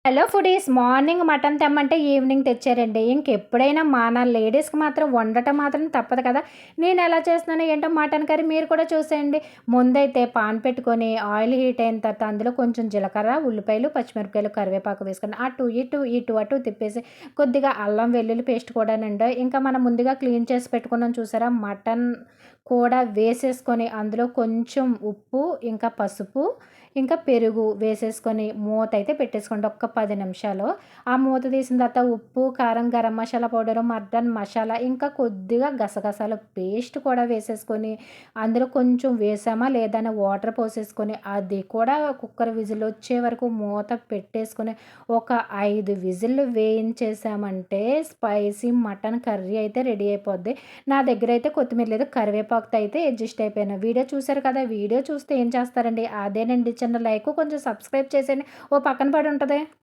Hello foodies, morning mutton తెమ్మంటే evening తెచ్చారండి. ఇంకెప్పుడైనా మన లేడీస్‌కి మాత్రం వండటం మాత్రం తప్పదు కదా! నేను ఎలా చేస్తున్నానో ఏంటో మటన్ కర్రీ మీరు కూడా చూసేయండి. ముందైతే పాన్ పెట్టుకొని ఆయిల్ హీట్ అయిన తర్వాత అందులో కొంచెం జీలకర్ర, ఉల్లిపాయలు, పచ్చిమిరపకాయలు, కరివేపాకు వేసుకొని అటు ఇటు, ఇటు అటు తిప్పేసి కొద్దిగా అల్లం వెల్లుల్లి పేస్ట్ కూడానండి. ఇంకా మనం ముందుగా క్లీన్ చేసి పెట్టుకున్నాం చూసారా మటన్ కూడా వేసేసుకొని అందులో కొంచెం ఉప్పు, ఇంకా పసుపు, ఇంకా పెరుగు వేసేసుకొని మూతయితే పెట్టేసుకోండి ఒక్క 10 నిమిషాలు. ఆ మూత తీసిన తర్వాత ఉప్పు, కారం, గరం మసాలా పౌడరు, మటన్ మసాలా, ఇంకా కొద్దిగా గసగసాల పేస్ట్ కూడా వేసేసుకొని, అందులో కొంచెం వేసామా లేదా అని వాటర్ పోసేసుకొని, అది కూడా కుక్కర్ విజిల్ వచ్చే వరకు మూత పెట్టేసుకొని, ఒక 5 విజిల్లు వేయించేసామంటే స్పైసీ మటన్ కర్రీ అయితే రెడీ అయిపోద్ది. నా దగ్గరైతే కొత్తిమీర లేదు. కరివేపాకుతో అయితే అడ్జస్ట్ అయిపోయాను. వీడియో చూసారు కదా! వీడియో చూస్తే ఏం చేస్తారండి? అదేనండి చిన్న లైకు, కొంచెం సబ్స్క్రైబ్ చేసేయండి. ఓ పక్కన పడి ఉంటది.